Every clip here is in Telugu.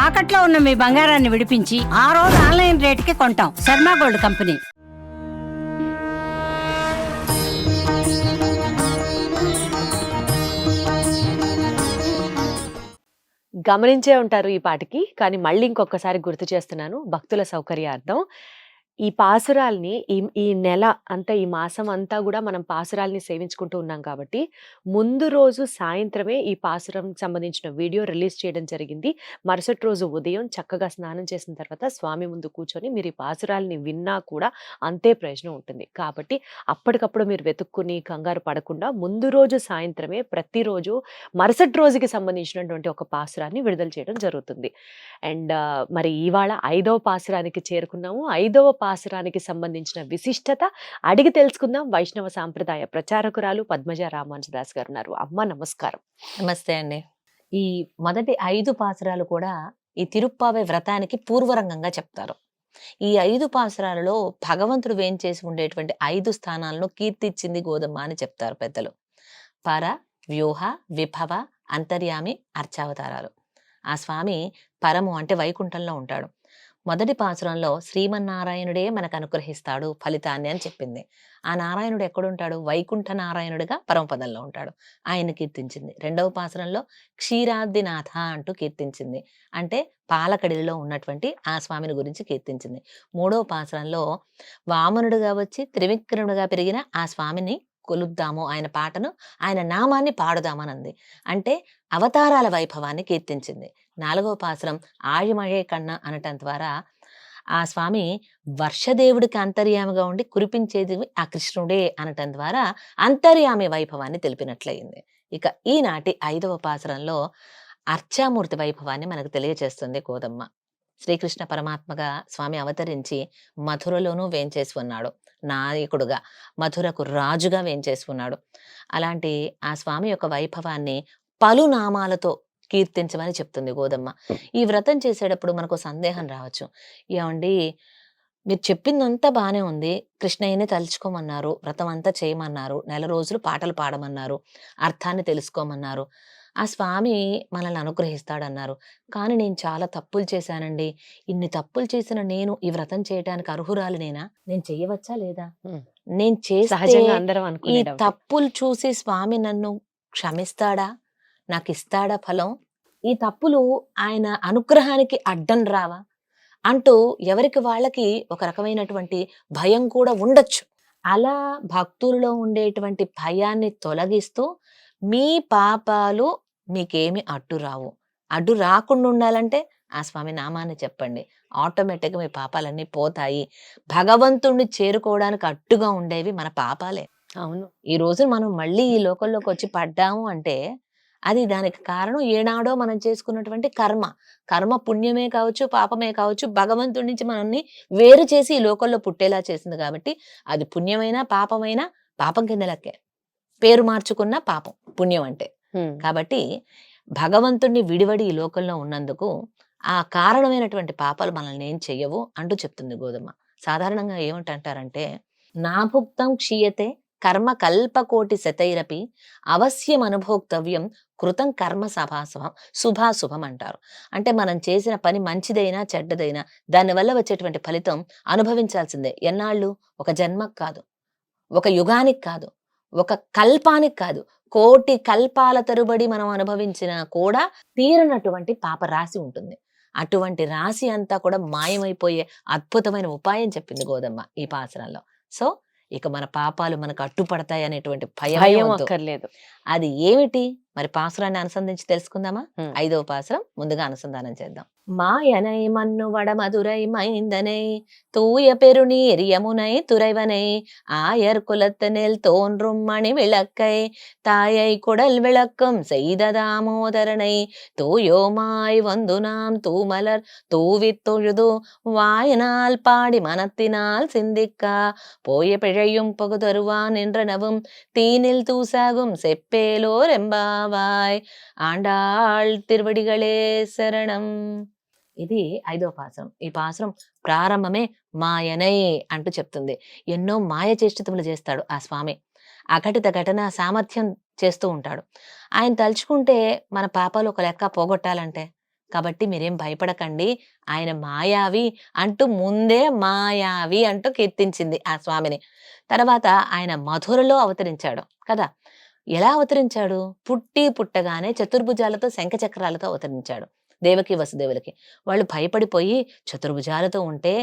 తాకట్లో ఉన్న మీ బంగారాన్ని విడిపించి ఆ రోజు ఆన్లైన్ రేటుకి కొంటాం. Sharma gold company. గమనించే ఉంటారు ఈ పాటికి. కానీ మళ్ళీ ఇంకొకసారి గుర్తు చేస్తున్నాను భక్తుల సౌకర్యార్థం. ఈ పాసురాల్ని ఈ నెల అంతా, ఈ మాసం అంతా గూడా మనం పాసురాల్ని సేవించుకుంటూ ఉన్నాం కాబట్టి, ముందు రోజు సాయంత్రమే ఈ పాసురంకి సంబంధించిన వీడియో రిలీజ్ చేయడం జరిగింది. మరుసటి రోజు ఉదయం చక్కగా స్నానం చేసిన తర్వాత స్వామి ముందు కూర్చొని మీరు ఈ పాసురాల్ని విన్నా కూడా అంతే ప్రయోజనం ఉంటుంది. కాబట్టి అప్పటికప్పుడు మీరు వెతుక్కుని కంగారు పడకుండా ముందు రోజు సాయంత్రమే ప్రతిరోజు మరుసటి రోజుకి సంబంధించినటువంటి ఒక పాసురాన్ని విడుదల చేయడం జరుగుతుంది. అండ్ మరి ఇవాళ 5వ పాసురానికి చేరుకున్నాము. 5వ పాసురానికి సంబంధించిన విశిష్టత అడిగి తెలుసుకుందాం. వైష్ణవ సాంప్రదాయ ప్రచారకురాలు పద్మజ రామానుజదాస్ గారు ఉన్నారు. అమ్మ నమస్కారం. నమస్తే అండి. ఈ మొదటి 5 పాసురాలు కూడా ఈ తిరుప్పావై వ్రతానికి పూర్వరంగంగా చెప్తారు. ఈ 5 పాసురాలలో భగవంతుడు వేంచేసి ఉండేటువంటి 5 స్థానాలను కీర్తిచ్చింది గోదమ్మ అని చెప్తారు పెద్దలు. పర, వ్యూహ, విభవ, అంతర్యామి, అర్చావతారాలు. ఆ స్వామి పరము అంటే వైకుంఠంలో ఉంటాడు. మొదటి పాసురంలో శ్రీమన్నారాయణుడే మనకు అనుగ్రహిస్తాడు ఫలితాన్ని అని చెప్పింది. ఆ నారాయణుడు ఎక్కడుంటాడు? వైకుంఠ నారాయణుడిగా పరమపదంలో ఉంటాడు. ఆయన కీర్తించింది. 2వ పాసురంలో క్షీరాద్రినాథ అంటూ కీర్తించింది. అంటే పాలకడిలో ఉన్నటువంటి ఆ స్వామిని గురించి కీర్తించింది. 3వ పాసురంలో వామనుడుగా వచ్చి త్రివిక్రముడుగా పెరిగిన ఆ స్వామిని కొలుద్దాము, ఆయన పాటను, ఆయన నామాన్ని పాడుదామనంది. అంటే అవతారాల వైభవాన్ని కీర్తించింది. 4వ పాసురం ఆழிమഴే కన్న అనటం ద్వారా ఆ స్వామి వర్షదేవుడికి అంతర్యామిగా ఉండి కురిపించేది ఆ కృష్ణుడే అనటం ద్వారా అంతర్యామి వైభవాన్ని తెలిపినట్లయింది. ఇక ఈనాటి 5వ పాసురంలో అర్చామూర్తి వైభవాన్ని మనకు తెలియజేస్తుంది గోదమ్మ. శ్రీకృష్ణ పరమాత్మగా స్వామి అవతరించి మధురలోనూ వేంచేసి ఉన్నాడు. నాయకుడుగా మధురకు రాజుగా వేంచేసి ఉన్నాడు. అలాంటి ఆ స్వామి యొక్క వైభవాన్ని పలు నామాలతో కీర్తించమని చెప్తుంది గోదమ్మ. ఈ వ్రతం చేసేటప్పుడు మనకు సందేహం రావచ్చు. ఏమండి, మీరు చెప్పిందంతా బానే ఉంది, కృష్ణయ్యని తలుచుకోమన్నారు, వ్రతం అంతా చేయమన్నారు, నెల రోజులు పాటలు పాడమన్నారు, అర్థాన్ని తెలుసుకోమన్నారు, ఆ స్వామి మనల్ని అనుగ్రహిస్తాడన్నారు. కానీ నేను చాలా తప్పులు చేశానండి, ఇన్ని తప్పులు చేసిన నేను ఈ వ్రతం చేయడానికి అర్హురాలు నేనా? నేను చెయ్యవచ్చా లేదా? నేను చేస్తే సహజంగా అందరం ఈ అనుకునే డౌటే. తప్పులు చూసి స్వామి నన్ను క్షమిస్తాడా? నాకు ఇస్తాడా ఫలం? ఈ తప్పులు ఆయన అనుగ్రహానికి అడ్డం రావా అంటూ ఎవరికి వాళ్ళకి ఒక రకమైనటువంటి భయం కూడా ఉండొచ్చు. అలా భక్తుల్లో ఉండేటువంటి భయాన్ని తొలగిస్తూ మీ పాపాలు మీకేమి అడ్డు రావు, అడ్డు రాకుండా ఉండాలంటే ఆ స్వామి నామాన్ని చెప్పండి. ఆటోమేటిక్గా మీ పాపాలన్నీ పోతాయి. భగవంతుణ్ణి చేరుకోవడానికి అడ్డుగా ఉండేవి మన పాపాలే. అవును. ఈ రోజు మనం మళ్ళీ ఈ లోకంలోకి వచ్చి పడ్డాము అంటే అది దానికి కారణం ఏనాడో మనం చేసుకున్నటువంటి కర్మ. కర్మ పుణ్యమే కావచ్చు, పాపమే కావచ్చు, భగవంతుడి నుంచి మనల్ని వేరు చేసి ఈ లోకంలో పుట్టేలా చేసింది. కాబట్టి అది పుణ్యమైనా పాపమైనా పాపం కింద లెక్కే. పేరు మార్చుకున్న పాపం పుణ్యం అంటే. కాబట్టి భగవంతుణ్ణి విడివడి ఈ లోకంలో ఉన్నందుకు ఆ కారణమైనటువంటి పాపాలు మనల్ని ఏం చెయ్యవు అంటూ చెప్తుంది గోదమ్మ. సాధారణంగా ఏమిటంటారంటే, నాభుక్తం క్షీయతే కర్మ కల్పకోటి శతైరపి అవశ్యం అనుభోక్తవ్యం కృతం కర్మ శుభాశుభం అంటారు. అంటే మనం చేసిన పని మంచిదైనా చెడ్డదైనా దానివల్ల వచ్చేటువంటి ఫలితం అనుభవించాల్సిందే. ఎన్నాళ్ళు? ఒక జన్మకు కాదు, ఒక యుగానికి కాదు, ఒక కల్పానికి కాదు, కోటి కల్పాల తరుబడి మనం అనుభవించినా కూడా తీరనటువంటి పాప రాశి ఉంటుంది. అటువంటి రాశి అంతా కూడా మాయమైపోయే అద్భుతమైన ఉపాయం చెప్పింది గోదమ్మ ఈ పాసరంలో. సో ఇక మన పాపాలు మనకు అడ్డుపడతాయి అనేటువంటి భయం అక్కర్లేదు. అది ఏమిటి మరి? పాసురాన్ని అనుసంధించి తెలుసుకుందామా? 5వ పాసురం ముందుగా అనుసంధానం చేద్దాం. மாயனை மன்னுவட மதுரை மைந்தனை தூய பெருநீர் யமுனை துறைவனை ஆயர் குலத்தினில் தோன்றும் மணி விளக்கை தாயை குடல் விளக்கும் செய்த தாமோதரனை தூயோமாய் வந்து நாம் தூமலர் தூவித் தொழுது வாயினால் பாடி மனத்தினால் சிந்திக்கா போய பிழையும் பகுதருவான் என்றனவும் தீனில் தூசாகும் செப்பேலோர் எம்பாவாய் ఆండాళ్ తిరువడిగళే శరణం. ఇది 5వ పాసురం. ఈ పాసురం ప్రారంభమే మాయనై అంటూ చెప్తుంది. ఎన్నో మాయ చేష్టములు చేస్తాడు ఆ స్వామి. అఘటిత ఘటన సామర్థ్యం చేస్తూ ఉంటాడు. ఆయన తలుచుకుంటే మన పాపాలు ఒక లెక్క పోగొట్టాలంటే కాబట్టి మీరేం భయపడకండి, ఆయన మాయావి అంటూ ముందే మాయావి అంటూ కీర్తించింది ఆ స్వామిని. తర్వాత ఆయన మధురలో అవతరించాడు కదా. ఎలా అవతరించాడు? పుట్టగానే చతుర్భుజాలతో శంఖచక్రాలతో అవతరించాడు దేవకి వసుదేవులకి. వాళ్ళు భయపడిపోయి చతుర్భుజాలతో ఉంటే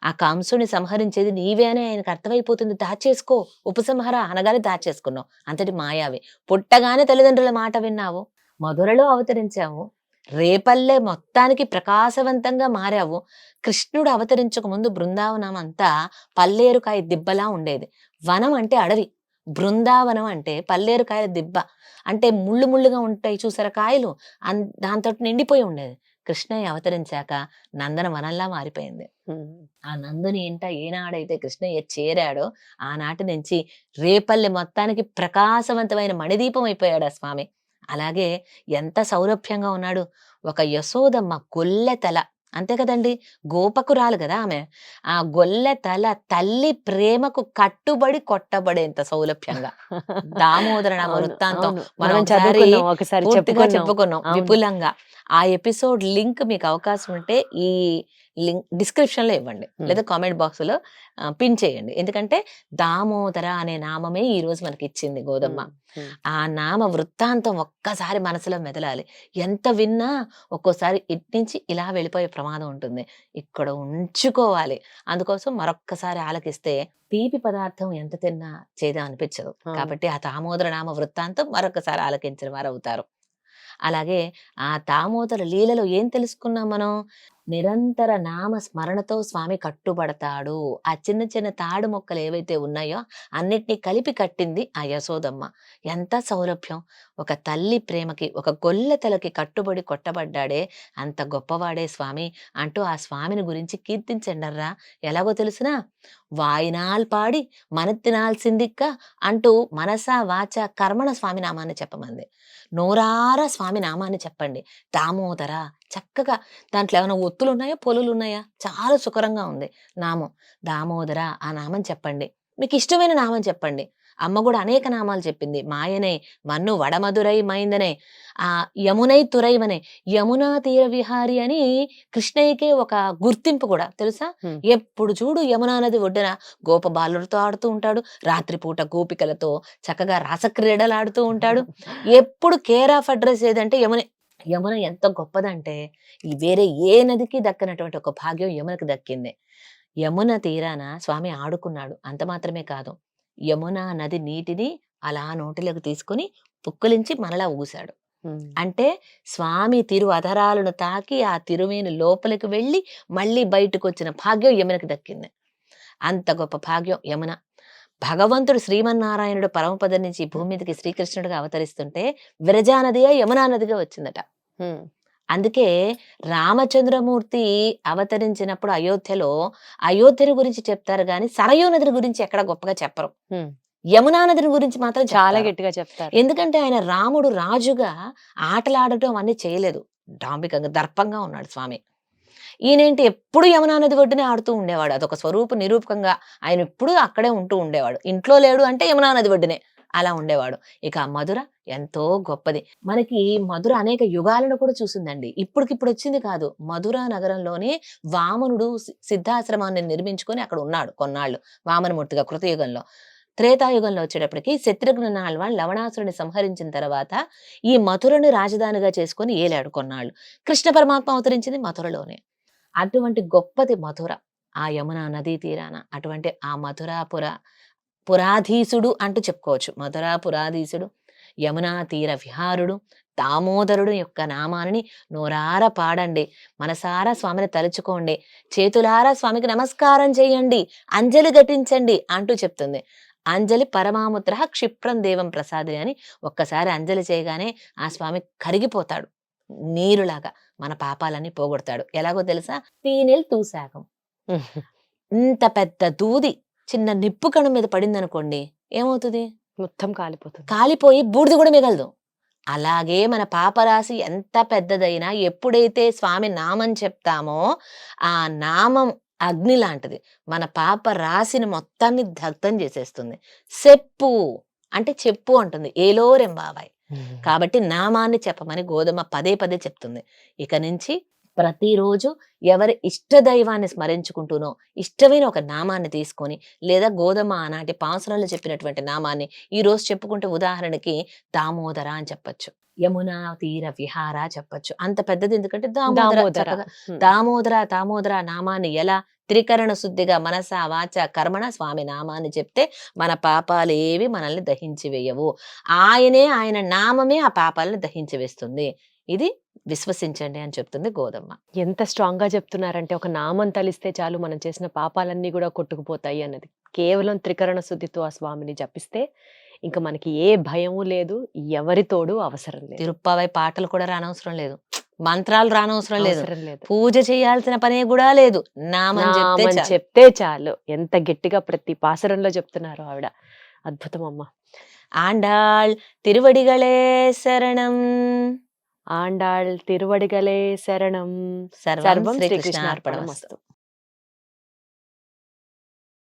ఆ కంసుని సంహరించేది నీవే అని ఆయనకు అర్థమైపోతుంది, దాచేసుకో ఉపసంహర అనగానే దాచేసుకున్నావు. అంతటి మాయావి. పుట్టగానే తల్లిదండ్రుల మాట విన్నావు, మధురలో అవతరించావు, రేపల్లె మొత్తానికి ప్రకాశవంతంగా మారావు. కృష్ణుడు అవతరించక ముందు బృందావనం అంతా పల్లేరుకాయ దిబ్బలా ఉండేది. వనం అంటే అడవి, బృందావనం అంటే పల్లేరుకాయల దిబ్బ, అంటే ముళ్ళు ముళ్ళుగా ఉంటాయి చూసారా కాయలు, దాంతో నిండిపోయి ఉండేది. కృష్ణయ్య అవతరించాక నందన వనంలా మారిపోయింది. ఆ నందుని ఇంట ఏనాడైతే కృష్ణయ్య చేరాడో ఆనాటి నుంచి రేపల్లె మొత్తానికి ప్రకాశవంతమైన మణిదీపం అయిపోయాడు ఆ స్వామి. అలాగే ఎంత సౌరభ్యంగా ఉన్నాడు. ఒక యశోదమ్మ గొల్లె తల, అంతే కదండి, గోపకురాలు కదా ఆమె. ఆ గొల్లె తల తల్లి ప్రేమకు కట్టుబడి కొట్టబడేంత సౌలభ్యంగా దామోదర నామ వృత్తాంతం మనం ఒకసారి పూర్తిగా చెప్పుకున్నాం విపులంగా. ఆ ఎపిసోడ్ లింక్ మీకు అవకాశం ఉంటే ఈ లింక్ డిస్క్రిప్షన్ లో ఇవ్వండి, లేదా కామెంట్ బాక్స్ లో పిన్ చేయండి. ఎందుకంటే దామోదర అనే నామమే ఈ రోజు మనకి ఇచ్చింది గోదమ్మ. ఆ నామ వృత్తాంతం ఒక్కసారి మనసులో మెదలాలి. ఎంత విన్నా ఒక్కోసారి ఇట్నుంచి ఇలా వెళ్ళిపోయే ప్రమాదం ఉంటుంది, ఇక్కడ ఉంచుకోవాలి. అందుకోసం మరొక్కసారి ఆలకిస్తే తీపి పదార్థం ఎంత తిన్నా చేదా అనిపించదు. కాబట్టి ఆ దామోదర నామ వృత్తాంతం మరొకసారి ఆలకించిన వారు అవుతారు. అలాగే ఆ దామోదర లీలలో ఏం తెలుసుకున్నాం మనం? నిరంతర నామ స్మరణతో స్వామి కట్టుబడతాడు. ఆ చిన్న చిన్న తాడు మొక్కలు ఏవైతే ఉన్నాయో అన్నిటినీ కలిపి కట్టింది ఆ యశోదమ్మ. ఎంత సౌలభ్యం! ఒక తల్లి ప్రేమకి, ఒక గొల్లె తలకి కట్టుబడి కొట్టబడ్డాడే, అంత గొప్పవాడే స్వామి అంటూ ఆ స్వామిని గురించి కీర్తించండర్రా. ఎలాగో తెలుసునా? వాయినాల్ పాడి మనత్తినాల్ సిందిక్క అంటూ మనసా వాచ కర్మణ స్వామి నామాన్ని చెప్పమంది. నోరారా స్వామి నామాన్ని చెప్పండి. దామోదర చక్కగా, దాంట్లో ఏమైనా ఒత్తులు ఉన్నాయా, పొలులు ఉన్నాయా? చాలా సుకరంగా ఉంది నామం. దామోదర ఆ నామం చెప్పండి. మీకు ఇష్టమైన నామం చెప్పండి. అమ్మ కూడా అనేక నామాలు చెప్పింది. మాయనే, మన్ను వడమధురై మైందనే, ఆ యమునై తురైవనే, యమునా తీర విహారి అని కృష్ణయ్యకే ఒక గుర్తింపు కూడా తెలుసా. ఎప్పుడు చూడు యమునా నది ఒడ్డున గోపబాలులతో ఆడుతూ ఉంటాడు, రాత్రిపూట గోపికలతో చక్కగా రాసక్రీడలాడుతూ ఉంటాడు. ఎప్పుడు కేర్ ఆఫ్ అడ్రస్ ఏదంటే యమునే. యమున ఎంత గొప్పదంటే వేరే ఏ నదికి దక్కనటువంటి ఒక భాగ్యం యమునకు దక్కింది. యమున తీరాన స్వామి ఆడుకున్నాడు. అంత మాత్రమే కాదు, యమునా నది నీటిని అలా నోటిలోకి తీసుకుని పుక్కిలించి మనలా ఊశాడు. అంటే స్వామి తిరు అధరాలను తాకి ఆ తిరుమేని లోపలికి వెళ్ళి మళ్ళీ బయటకు వచ్చిన భాగ్యం యమునకు దక్కింది. అంత గొప్ప భాగ్యం యమున. భగవంతుడు శ్రీమన్నారాయణుడు పరమపదం నుంచి భూమి మీదకి శ్రీకృష్ణుడిగా అవతరిస్తుంటే విరజా నదిగా యమునా నదిగా వచ్చిందట. అందుకే రామచంద్రమూర్తి అవతరించినప్పుడు అయోధ్యని గురించి చెప్తారు గాని సరయూ నదిని గురించి ఎక్కడ గొప్పగా చెప్పరు. యమునా నదిని గురించి మాత్రం చాలా గట్టిగా చెప్తారు. ఎందుకంటే ఆయన రాముడు రాజుగా ఆటలాడటం అన్ని చేయలేదు, డాంబికంగా దర్పంగా ఉన్నాడు స్వామి. ఈయనేంటి ఎప్పుడు యమునా నది ఒడ్డునే ఆడుతూ ఉండేవాడు. అదొక స్వరూప నిరూపకంగా ఆయన ఎప్పుడు అక్కడే ఉంటూ ఉండేవాడు. ఇంట్లో లేడు అంటే యమునా నది ఒడ్డునే అలా ఉండేవాడు. ఇక మధుర ఎంతో గొప్పది. మనకి మధుర అనేక యుగాలను కూడా చూసిందండి. ఇప్పటికిప్పుడు వచ్చింది కాదు. మధుర నగరంలోనే వామనుడు సిద్ధాశ్రమాన్ని నిర్మించుకొని అక్కడ ఉన్నాడు కొన్నాళ్ళు వామనమూర్తిగా కృతయుగంలో. త్రేతాయుగంలో వచ్చేటప్పటికి శత్రుఘ్న నాళ్వాన్ లవణాసురుని సంహరించిన తర్వాత ఈ మధురని రాజధానిగా చేసుకొని ఏలాడు కొన్నాళ్ళు. కృష్ణ పరమాత్మ అవతరించింది మధురలోనే. అటువంటి గొప్పది మధుర, ఆ యమునా నదీ తీరాన. అటువంటి ఆ పురాధీసుడు అంటూ చెప్పుకోవచ్చు. మధురాపురాధీసుడు, యమునా తీర విహారుడు, దామోదరుడు యొక్క నామాన్ని నోరారా పాడండి, మనసారా స్వామిని తలుచుకోండి, చేతులారా స్వామికి నమస్కారం చేయండి, అంజలి ఘటించండి అంటూ చెప్తుంది. అంజలి పరమాముద్ర క్షిప్రం దేవం ప్రసాది అని ఒక్కసారి అంజలి చేయగానే ఆ స్వామి కరిగిపోతాడు నీరులాగా, మన పాపాలన్నీ పోగొడతాడు. ఎలాగో తెలుసా? పీనెల్ తూసాగం. ఇంత పెద్ద దూది చిన్న నిప్పు కణం మీద పడింది అనుకోండి, ఏమవుతుంది? మొత్తం కాలిపోయి బూడిద కూడా మిగలదు. అలాగే మన పాపరాశి ఎంత పెద్దదైనా ఎప్పుడైతే స్వామి నామం చెప్తామో ఆ నామం అగ్ని లాంటిది, మన పాప రాశిని మొత్తాన్ని దగ్ధం చేసేస్తుంది. చెప్పు అంటే చెప్పు అంటుంది. ఏలోరెంబాబాయ్ కాబట్టి నామాన్ని చెప్పమని గోధుమ పదే పదే చెప్తుంది. ఇక నుంచి ప్రతిరోజు ఎవరి ఇష్ట దైవాన్ని స్మరించుకుంటూనో ఇష్టమైన ఒక నామాన్ని తీసుకొని, లేదా గోధుమ ఆనాటి పాసురంలో చెప్పినటువంటి నామాన్ని ఈ రోజు చెప్పుకుంటే ఉదాహరణకి దామోదర అని చెప్పొచ్చు, యమునా తీర విహార చెప్పొచ్చు. అంత పెద్దది ఎందుకంటే దామోదర. దామోదర. చక్కగా దామోదర నామాన్ని ఎలా త్రికరణ శుద్ధిగా మనస వాచ కర్మణ స్వామి నామాన్ని చెప్తే మన పాపాలేవి మనల్ని దహించి వేయవు. ఆయన నామమే ఆ పాపాలను దహించి వేస్తుంది. ఇది విశ్వసించండి అని చెప్తుంది గోధమ్మ. ఎంత స్ట్రాంగ్ గా చెప్తున్నారంటే ఒక నామం తలిస్తే చాలు మనం చేసిన పాపాలన్నీ కూడా కొట్టుకుపోతాయి అన్నది. కేవలం త్రికరణ శుద్ధితో ఆ స్వామిని జపిస్తే ఇంకా మనకి ఏ భయము లేదు, ఎవరి తోడు అవసరం లేదు. తిరుప్పావై పాటలు కూడా రానవసరం లేదు, మంత్రాలు రానవసరం లేదు, అవసరం లేదు. పూజ చేయాల్సిన పనే కూడా లేదు. నామం చెప్తే నామం చాలు. చెప్తే చాలు. ఎంత గట్టిగా ప్రతి పాసరంలో చెప్తున్నారు ఆవిడ. అద్భుతం అమ్మ. ఆండాళ్ తిరువడిగళే శరణం. ఆండాళ్ తిరువడిగలే శరణం. సర్వం సర్వం శ్రీకృష్ణార్పణమస్తు. శ్రీకృష్ణార్పణమస్తు.